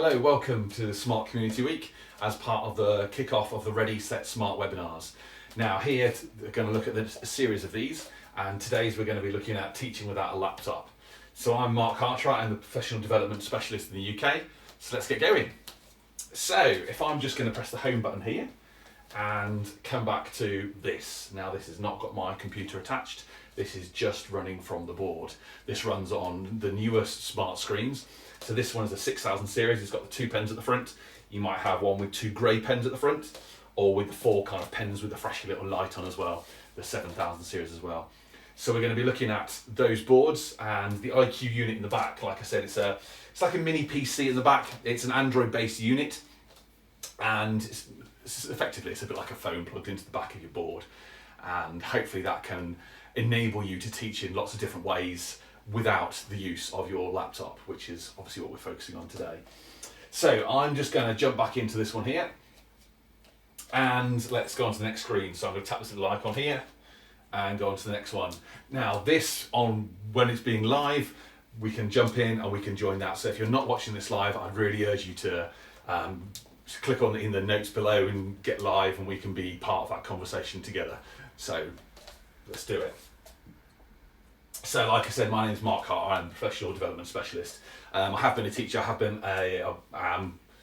Hello, welcome to the Smart Community Week as part of the kick-off of the Ready, Set, Smart webinars. Now here we're going to look at a series of these, and today's we're going to be looking at teaching without a laptop. So I'm Mark Cartwright, I'm the Professional Development Specialist in the UK, so let's get going. So if I'm just going to press the home button here and come back to this. Now this has not got my computer attached, this is just running from the board. This runs on the newest smart screens. So this one is a 6000 series, it's got the 2 pens at the front. You might have one with 2 grey pens at the front, or with the 4 kind of pens with a flashy little light on as well, the 7000 series as well. So we're going to be looking at those boards and the IQ unit in the back. Like I said, it's like a mini PC in the back. It's an Android based unit, and effectively it's a bit like a phone plugged into the back of your board, and hopefully that can enable you to teach in lots of different ways without the use of your laptop, which is obviously what we're focusing on today. So I'm just going to jump back into this one here, and let's go on to the next screen. So I'm going to tap this little icon here and go on to the next one. Now this, when it's being live, we can jump in and we can join that. So if you're not watching this live, I'd really urge you to click on in the notes below and get live, and we can be part of that conversation together. So let's do it. So like I said, my name is Mark Carter, I'm a Professional Development Specialist. I have been a teacher, I have been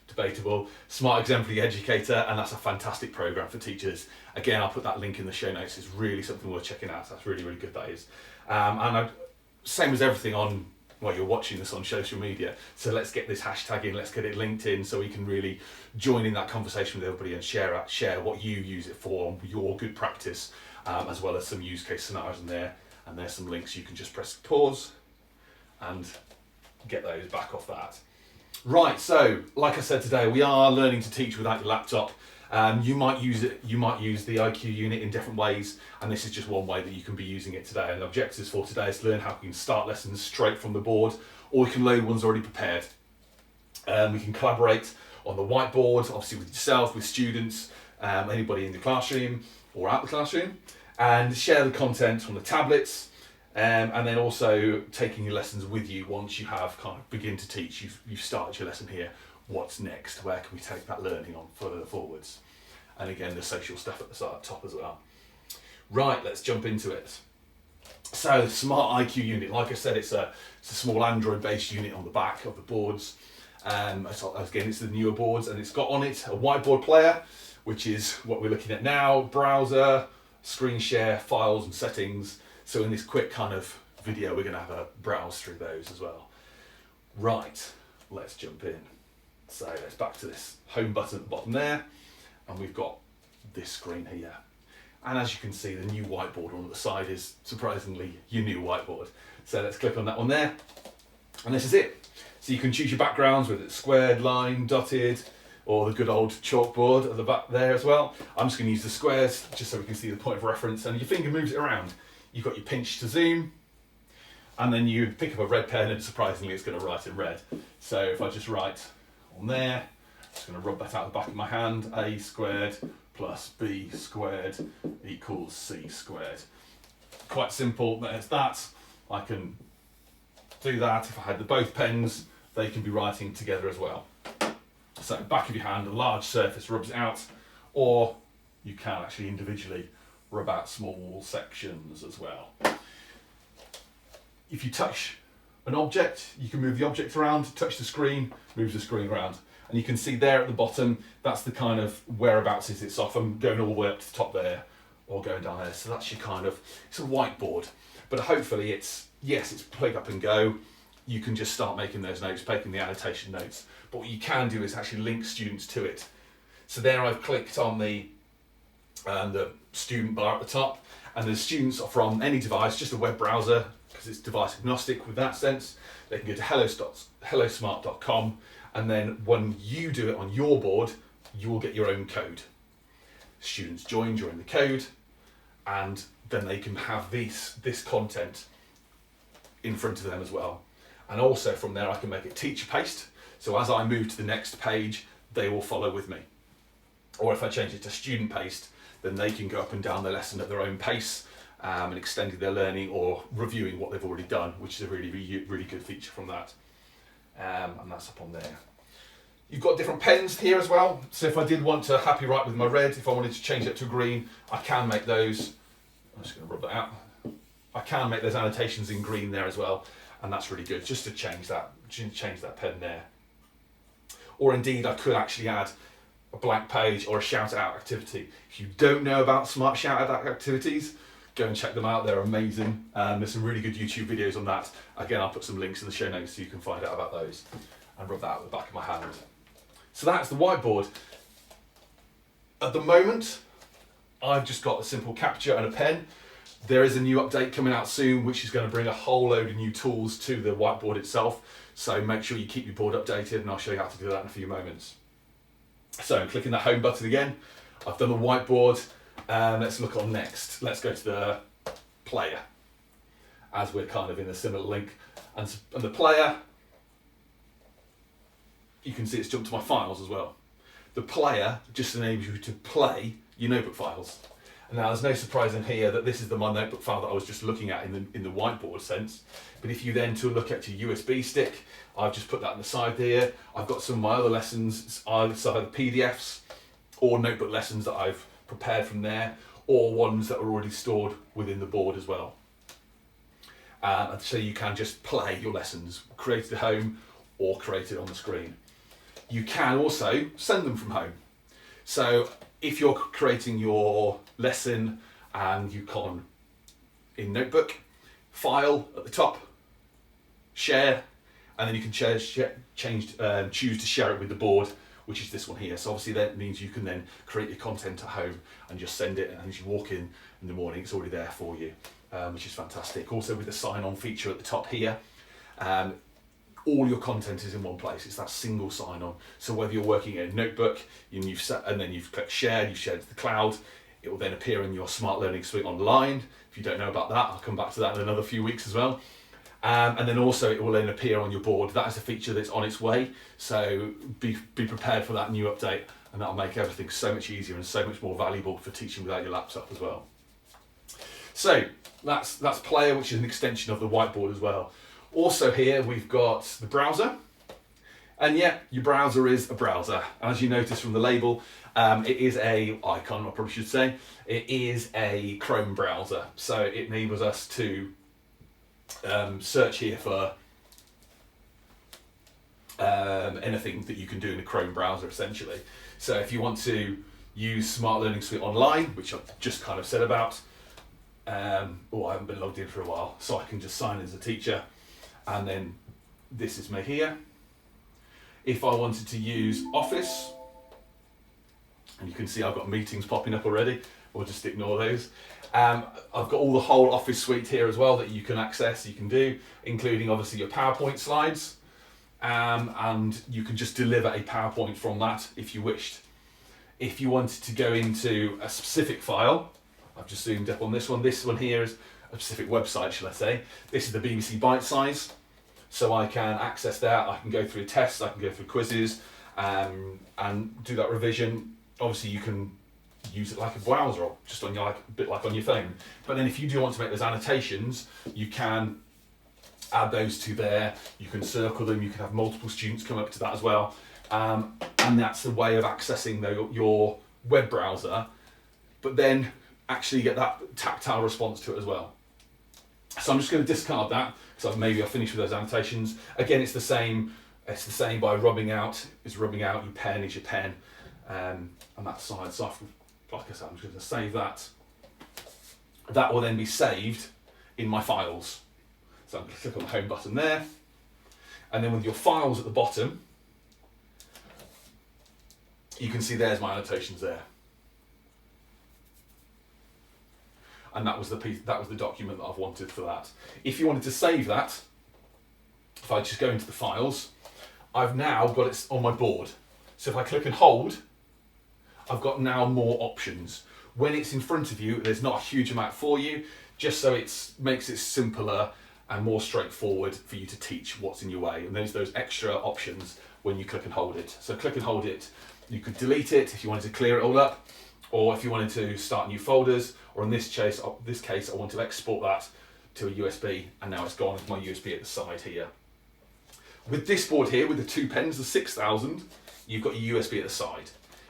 debatable, smart exemplary educator, and that's a fantastic program for teachers. Again, I'll put that link in the show notes. It's really something worth checking out. That's really, really good, that is. Same as everything on, well, you're watching this on social media, so let's get this hashtag in, let's get it linked in so we can really join in that conversation with everybody and share what you use it for, your good practice, as well as some use case scenarios in there. And there's some links, you can just press pause and get those back off that. Right, so like I said today, we are learning to teach without your laptop. You might use the IQ unit in different ways, and this is just one way that you can be using it today. And the objectives for today is to learn how we can start lessons straight from the board, or we can load ones already prepared. We can collaborate on the whiteboard, obviously with yourself, with students, anybody in the classroom or out the classroom, and share the content on the tablets, and then also taking your lessons with you once you have kind of begin to teach. You've started your lesson here. What's next? Where can we take that learning on further forwards? And again, the social stuff at the top as well. Right, let's jump into it. So the Smart IQ unit, like I said, it's a small Android-based unit on the back of the boards. Again, it's the newer boards, and it's got on it a whiteboard player, which is what we're looking at now, browser, screen share, files and settings. So in this quick kind of video, we're going to have a browse through those as well. Right, let's jump in. So let's back to this home button at the bottom there, and we've got this screen here. And as you can see, the new whiteboard on the side is surprisingly your new whiteboard. So let's click on that one there, and this is it. So you can choose your backgrounds, whether it's squared, line, dotted, or the good old chalkboard at the back there as well. I'm just going to use the squares just so we can see the point of reference, and your finger moves it around. You've got your pinch to zoom, and then you pick up a red pen, and surprisingly it's going to write in red. So if I just write on there, I'm just going to rub that out the back of my hand, a squared plus b squared equals c squared. Quite simple, there's that. I can do that. If I had both pens, they can be writing together as well. So back of your hand, a large surface rubs it out, or you can actually individually rub out small sections as well. If you touch an object, you can move the object around, touch the screen, moves the screen around. And you can see there at the bottom, that's the kind of whereabouts it's off. I'm going all the way up to the top there, or going down there. So that's your kind of, it's a whiteboard. But hopefully it's plug up and go. You can just start making those notes, making the annotation notes. But what you can do is actually link students to it. So there I've clicked on the student bar at the top, and the students are from any device, just a web browser, because it's device agnostic with that sense. They can go to hellosmart.com, and then when you do it on your board, you will get your own code. Students join the code, and then they can have this content in front of them as well. And also from there I can make it teacher paced, so as I move to the next page, they will follow with me. Or if I change it to student paced, then they can go up and down the lesson at their own pace, and extending their learning or reviewing what they've already done, which is a really, really, really good feature from that. And that's up on there. You've got different pens here as well. So if I did want to happy write with my red, if I wanted to change it to green, I can make those. I'm just going to rub that out. I can make those annotations in green there as well, and that's really good just to change that pen there. Or indeed, I could actually add a blank page or a shout out activity. If you don't know about smart shout out activities, go and check them out. They're amazing. There's some really good YouTube videos on that. Again, I'll put some links in the show notes so you can find out about those. And rub that out the back of my hand. So that's the whiteboard. At the moment, I've just got a simple capture and a pen. There is a new update coming out soon, which is going to bring a whole load of new tools to the whiteboard itself. So make sure you keep your board updated, and I'll show you how to do that in a few moments. So I'm clicking that home button again. I've done the whiteboard. Let's look on next. Let's go to the player, as we're kind of in a similar link. And the player, you can see it's jumped to my files as well. The player just enables you to play your notebook files. And now there's no surprise in here that this is my notebook file that I was just looking at in the whiteboard sense. But if you then to look at your USB stick, I've just put that on the side here. I've got some of my other lessons, either PDFs or notebook lessons that I've prepared from there, or ones that are already stored within the board as well. And so you can just play your lessons, created at home or created on the screen. You can also send them from home. So if you're creating your lesson and you can, in Notebook, file at the top, share, and then you can choose to share it with the board, which is this one here. So obviously that means you can then create your content at home and just send it, and as you walk in the morning, it's already there for you, which is fantastic. Also with the sign-on feature at the top here, all your content is in one place. It's that single sign-on. So whether you're working in a notebook and then you've clicked share, you've shared to the cloud, it will then appear in your Smart Learning Suite online. If you don't know about that, I'll come back to that in another few weeks as well. And then also it will then appear on your board. That is a feature that's on its way. So be prepared for that new update, and that'll make everything so much easier and so much more valuable for teaching without your laptop as well. So that's Player, which is an extension of the whiteboard as well. Also here we've got the browser, and yeah, your browser is a browser. As you notice from the label, it is a icon, I probably should say, it is a Chrome browser. So it enables us to search here for anything that you can do in a Chrome browser essentially. So if you want to use Smart Learning Suite online, which I've just kind of said about, I haven't been logged in for a while, so I can just sign in as a teacher. And then this is me here. If I wanted to use Office, and you can see I've got meetings popping up already, we'll just ignore those. I've got all the whole Office suite here as well that you can access, you can do, including obviously your PowerPoint slides. And you can just deliver a PowerPoint from that if you wished. If you wanted to go into a specific file, I've just zoomed up on this one here is a specific website, shall I say. This is the BBC Bite Size, so I can access that, I can go through tests, I can go through quizzes, and do that revision. Obviously you can use it like a browser, or just on your, a bit like on your phone. But then if you do want to make those annotations, you can add those to there, you can circle them, you can have multiple students come up to that as well. And that's the way of accessing your web browser, but then actually get that tactile response to it as well. So I'm just going to discard that, because maybe I'll finish with those annotations. Again, it's the same by rubbing out. It's rubbing out, your pen is your pen, and that side. So like I said, I'm just going to save that. That will then be saved in my files. So I'm going to click on the home button there, and then with your files at the bottom, you can see there's my annotations there. And that was the document that I've wanted for that. If you wanted to save that, if I just go into the files, I've now got it on my board. So if I click and hold, I've got now more options. When it's in front of you, there's not a huge amount for you, just so it makes it simpler and more straightforward for you to teach what's in your way. And there's those extra options when you click and hold it. So click and hold it, you could delete it if you wanted to clear it all up, or if you wanted to start new folders, or in this case I want to export that to a USB, and now it's gone with my USB at the side here. With this board here, with the two pens, the 6000, you've got your USB at the side.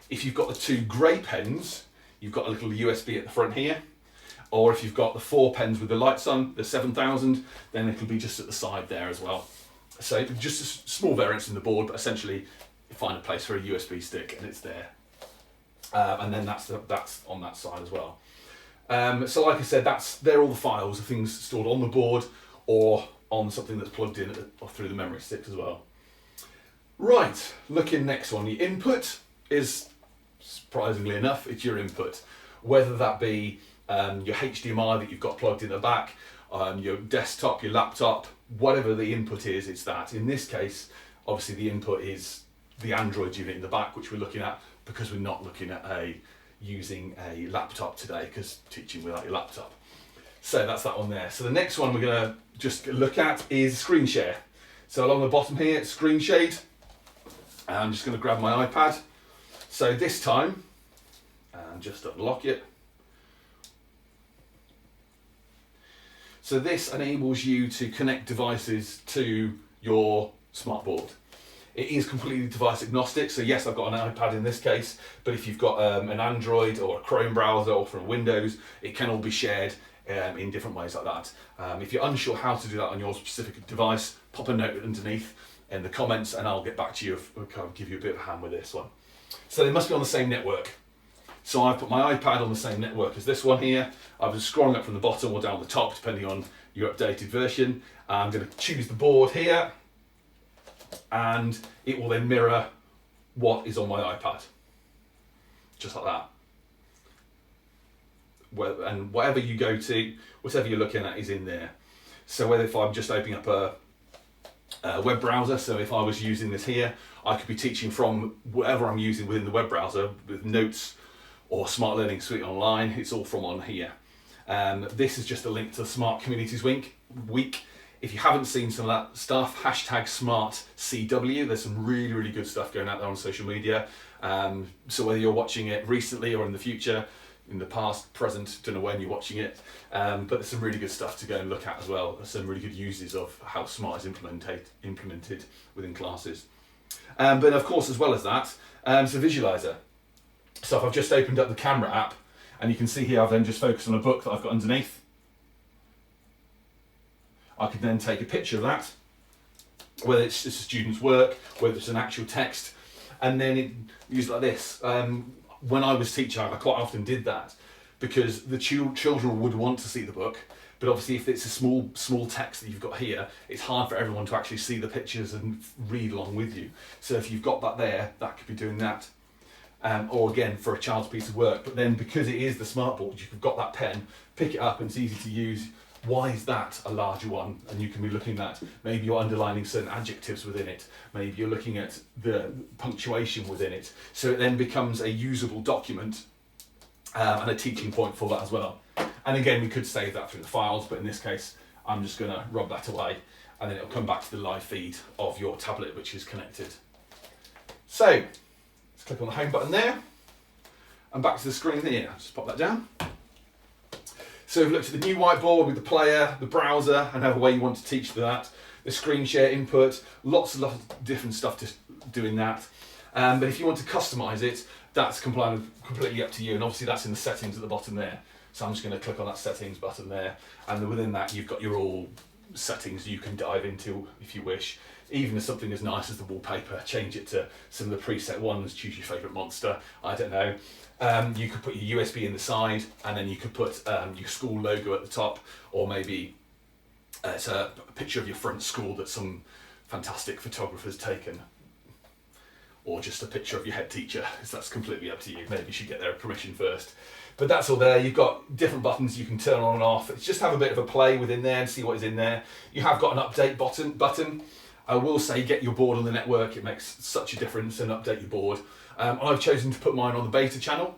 If you've got the 2 grey pens, you've got a little USB at the front here. Or if you've got the 4 pens with the lights on, the 7000, then it'll be just at the side there as well. So just a small variance in the board, but essentially you find a place for a USB stick and it's there. And then that's on that side as well. So like I said, they're all the files, the things stored on the board or on something that's plugged in or through the memory sticks as well. Right, looking next one, the input is, surprisingly enough, it's your input. Whether that be your HDMI that you've got plugged in the back, your desktop, your laptop, whatever the input is, it's that. In this case, obviously the input is the Android unit in the back, which we're looking at because we're not looking at using a laptop today, because teaching without your laptop. So that's that one there. So the next one we're going to just look at is screen share. So along the bottom here, it's screen shade. I'm just going to grab my iPad. So this time, and just unlock it. So this enables you to connect devices to your smartboard. It is completely device agnostic, so yes, I've got an iPad in this case, but if you've got an Android or a Chrome browser or from Windows, it can all be shared in different ways like that. If you're unsure how to do that on your specific device, pop a note underneath in the comments and I'll get back to you, I'll give you a bit of a hand with this one. So they must be on the same network. So I've put my iPad on the same network as this one here. I was scrolling up from the bottom or down the top, depending on your updated version. I'm going to choose the board here, and it will then mirror what is on my iPad. Just like that. And whatever you go to, whatever you're looking at is in there. So whether if I'm just opening up a web browser, so if I was using this here, I could be teaching from whatever I'm using within the web browser with notes or Smart Learning Suite Online, it's all from on here. This is just a link to the Smart Communities Week. If you haven't seen some of that stuff, #SmartCW, there's some really, really good stuff going out there on social media. So whether you're watching it recently or in the future, in the past, present, don't know when you're watching it, but there's some really good stuff to go and look at as well. There's some really good uses of how Smart is implemented within classes. But of course, as well as that, it's a visualizer. So if I've just opened up the camera app, and you can see here I've then just focused on a book that I've got underneath. I could then take a picture of that, whether it's just a student's work, whether it's an actual text, and then use it like this. When I was teaching, I quite often did that because the children would want to see the book, but obviously if it's a small text that you've got here, it's hard for everyone to actually see the pictures and read along with you. So if you've got that there, that could be doing that. Or again, for a child's piece of work, but then because it is the smartboard, you've got that pen, pick it up and it's easy to use. Why is that a larger one? And you can be looking at, maybe you're underlining certain adjectives within it, maybe you're looking at the punctuation within it. So it then becomes a usable document and a teaching point for that as well. And again, we could save that through the files, but in this case, I'm just going to rub that away and then it'll come back to the live feed of your tablet, which is connected. So, let's click on the home button there and back to the screen here. Just pop that down. So we've looked at the new whiteboard with the player, the browser, and however way you want to teach that. The screen share input, lots of different stuff to do in that. But if you want to customize it, that's completely up to you. And obviously that's in the settings at the bottom there. So I'm just going to click on that settings button there. And within that, you've got your all settings you can dive into if you wish. Even something as nice as the wallpaper, change it to some of the preset ones, choose your favourite monster, I don't know. You could put your USB in the side, and then you could put your school logo at the top, or maybe it's a picture of your front school that some fantastic photographer's taken, or just a picture of your head teacher. So that's completely up to you. Maybe you should get their permission first. But that's all there. You've got different buttons you can turn on and off. It's just have a bit of a play within there and see what is in there. You have got an update button. I will say get your board on the network. It makes such a difference, and update your board. I've chosen to put mine on the beta channel.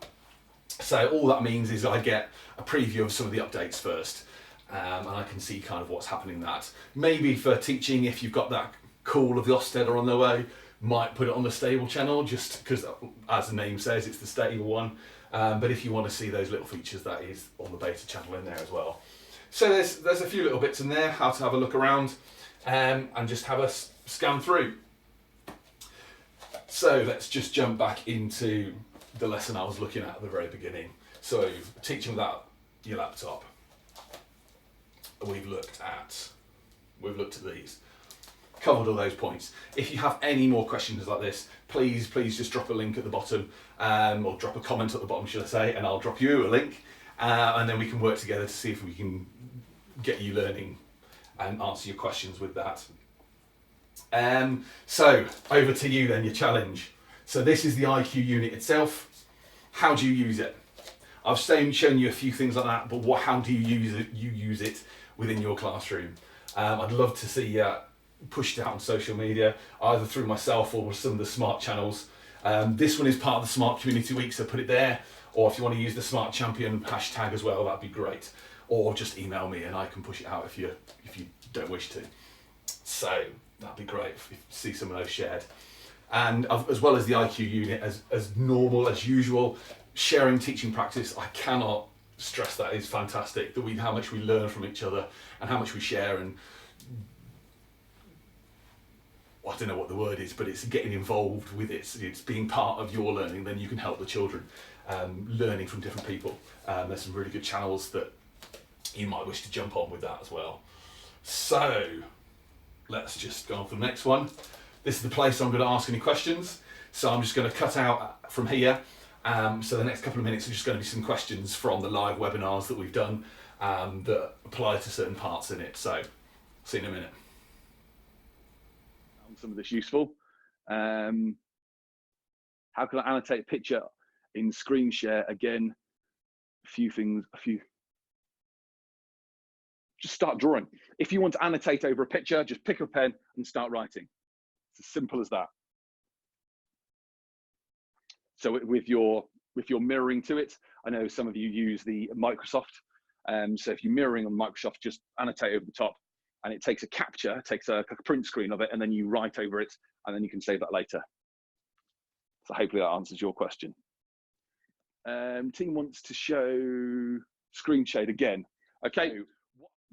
So all that means is I get a preview of some of the updates first. And I can see kind of what's happening in that. Maybe for teaching, if you've got that call of the Ofsted on the way, might put it on the stable channel, just because, as the name says, it's the stable one. But if you want to see those little features, that is on the beta channel in there as well. So there's a few little bits in there, how to have a look around and just have a scan through. So let's just jump back into the lesson I was looking at the very beginning. So teaching without your laptop. We've looked at these. Covered all those points. If you have any more questions like this, please just drop a link at the bottom, or drop a comment at the bottom, should I say, and I'll drop you a link, and then we can work together to see if we can get you learning and answer your questions with that. So over to you then, your challenge. So this is the IQ unit itself. How do you use it? I've shown you a few things like that, but how do you use it within your classroom? I'd love to see pushed out on social media, either through myself or some of the smart channels. This one is part of the Smart Community Week, so put it there. Or if you want to use the Smart Champion hashtag as well, that'd be great. Or just email me and I can push it out if you don't wish to. So that'd be great if you see some of those shared. And as well as the IQ unit, as normal, as usual, sharing teaching practice, I cannot stress that is fantastic, how much we learn from each other and how much we share, and I don't know what the word is, but it's getting involved with it. It's being part of your learning, then you can help the children learning from different people. There's some really good channels that you might wish to jump on with that as well. So let's just go on to the next one. This is the place I'm going to ask any questions. So I'm just going to cut out from here. So the next couple of minutes are just going to be some questions from the live webinars that we've done that apply to certain parts in it. So see you in a minute. Some of this useful. How can I annotate a picture in screen share? Again, just start drawing. If you want to annotate over a picture, just pick a pen and start writing. It's as simple as that. So with your mirroring to it, I know some of you use the Microsoft. So if you're mirroring on Microsoft, just annotate over the top, and it takes a capture, takes a print screen of it, and then you write over it, and then you can save that later. So hopefully that answers your question. Team wants to show screen shade again. Okay,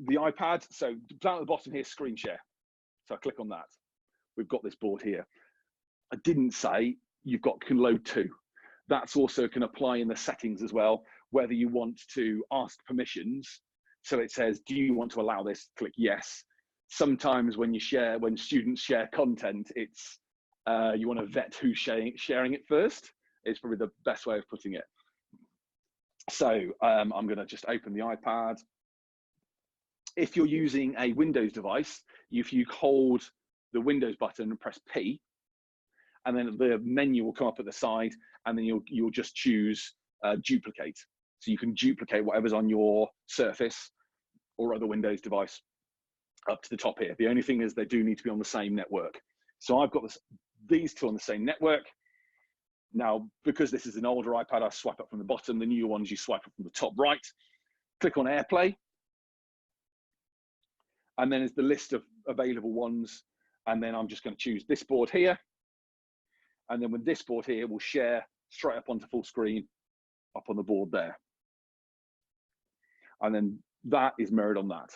the iPad, so down at the bottom here, screen share. So I click on that. We've got this board here. I didn't say can load two. That's also can apply in the settings as well, whether you want to ask permissions. So it says, do you want to allow this? Click yes. Sometimes when students share content, it's you want to vet who's sharing it first. It's probably the best way of putting it. So I'm going to just open the iPad. If you're using a Windows device, if you hold the Windows button and press P, and then the menu will come up at the side, and then you'll just choose duplicate. So you can duplicate whatever's on your Surface or other Windows device up to the top here. The only thing is they do need to be on the same network. So I've got these two on the same network. Now, because this is an older iPad, I swipe up from the bottom. The newer ones, you swipe up from the top right. Click on AirPlay. And then there's the list of available ones. And then I'm just going to choose this board here. And then with this board here, we'll share straight up onto full screen, up on the board there. And then that is mirrored on that.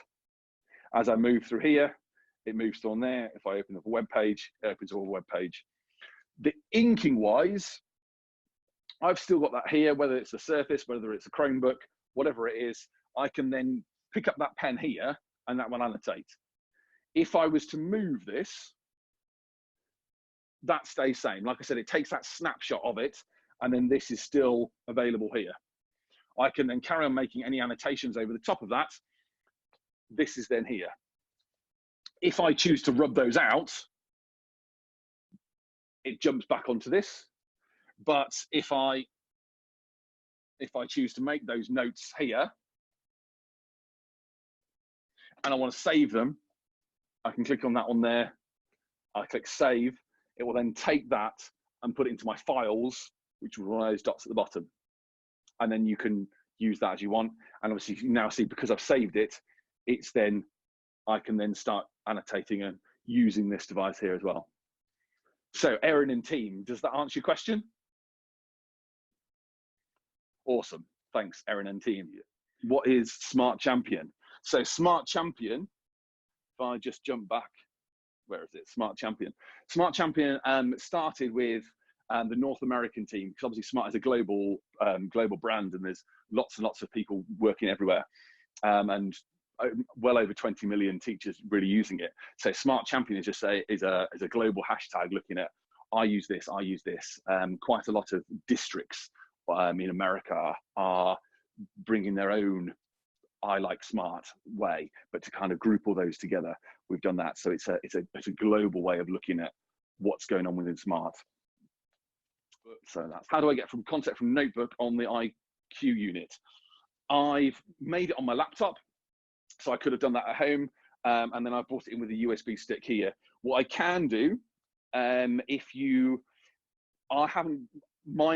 As I move through here, it moves to on there. If I open up a web page, it opens up a web page. The inking wise, I've still got that here, whether it's a Surface, whether it's a Chromebook, whatever it is, I can then pick up that pen here and that will annotate. If I was to move this, that stays same. Like I said, it takes that snapshot of it, and then this is still available here. I can then carry on making any annotations over the top of that. This is then here. If I choose to rub those out, it jumps back onto this. But if I choose to make those notes here, and I want to save them, I can click on that one there. I click save. It will then take that and put it into my files, which will be one of those dots at the bottom. And then you can use that as you want. And obviously you can now see, because I've saved it, I can then start annotating and using this device here as well. So Erin and team, does that answer your question? Awesome, thanks Erin and team. What is Smart Champion? So Smart Champion, if I just jump back where is it? Smart Champion. Smart Champion started with the North American team, because obviously Smart is a global brand, and there's lots and lots of people working everywhere, and well over 20 million teachers really using it. So Smart Champion is just a global hashtag looking at I use this. Quite a lot of districts in America are bringing their own I like Smart way, but to kind of group all those together, we've done that. So it's a global way of looking at what's going on within Smart. So that's how do I get from concept from notebook on the IQ unit. I've made it on my laptop, so I could have done that at home, and then I brought it in with a USB stick here. What I can do, mine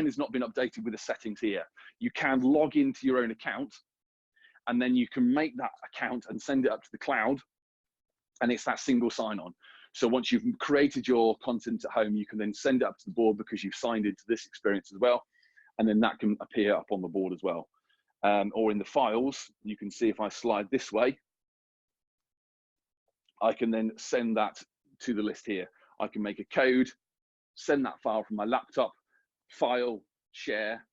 has not been updated with the settings here. You can log into your own account, and then you can make that account and send it up to the cloud, and it's that single sign-on. So once you've created your content at home, you can then send it up to the board because you've signed into this experience as well, and then that can appear up on the board as well. Or in the files, you can see if I slide this way, I can then send that to the list here. I can make a code, send that file from my laptop, file, share,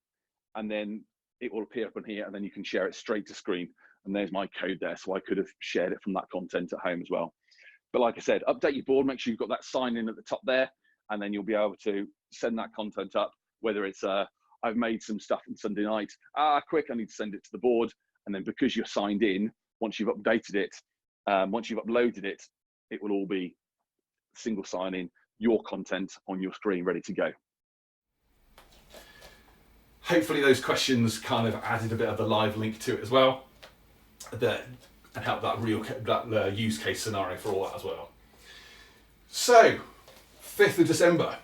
and then it will appear up on here, and then you can share it straight to screen. And there's my code there, so I could have shared it from that content at home as well. But like I said, update your board, make sure you've got that sign in at the top there, and then you'll be able to send that content up, whether it's I've made some stuff on Sunday night, quick, I need to send it to the board. And then because you're signed in, once you've updated it, once you've uploaded it, it will all be single sign in, your content on your screen, ready to go. Hopefully those questions kind of added a bit of the live link to it as well, and help that use case scenario for all that as well. So, 5th of December.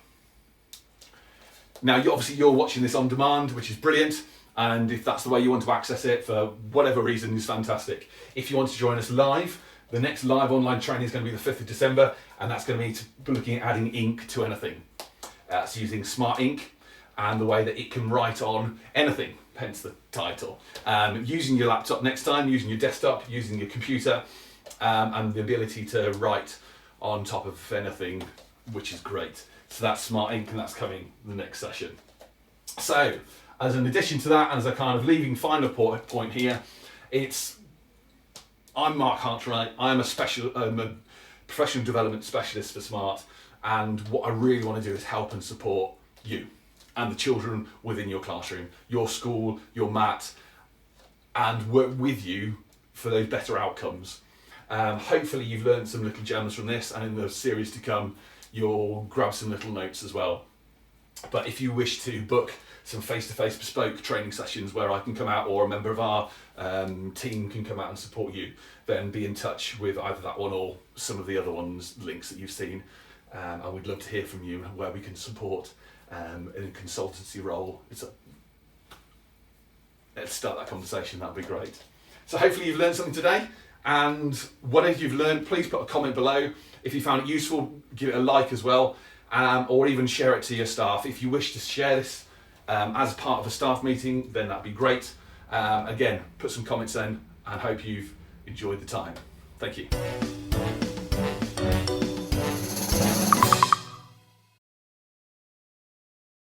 Now, obviously you're watching this on demand, which is brilliant. And if that's the way you want to access it for whatever reason, is fantastic. If you want to join us live, the next live online training is going to be the 5th of December, and that's going to be looking at adding ink to anything. It's using Smart Ink and the way that it can write on anything, hence the title. Using your laptop next time, using your desktop, using your computer, and the ability to write on top of anything, which is great. So that's Smart Ink, and that's coming the next session. So, as an addition to that, and as a kind of leaving final point here, I'm Mark Hartwright. I'm a professional development specialist for Smart, and what I really want to do is help and support you and the children within your classroom, your school, your mat, and work with you for those better outcomes. Hopefully you've learned some little gems from this, and in the series to come, you'll grab some little notes as well. But if you wish to book some face-to-face bespoke training sessions where I can come out, or a member of our team can come out and support you, then be in touch with either that one or some of the other ones, links that you've seen. And we'd love to hear from you where we can support in a consultancy role. Let's start that conversation, that'd be great. So hopefully you've learned something today, and whatever you've learned, please put a comment below. If you found it useful, give it a like as well, or even share it to your staff. If you wish to share this as part of a staff meeting, then that'd be great. Again, put some comments in, and hope you've enjoyed the time. Thank you.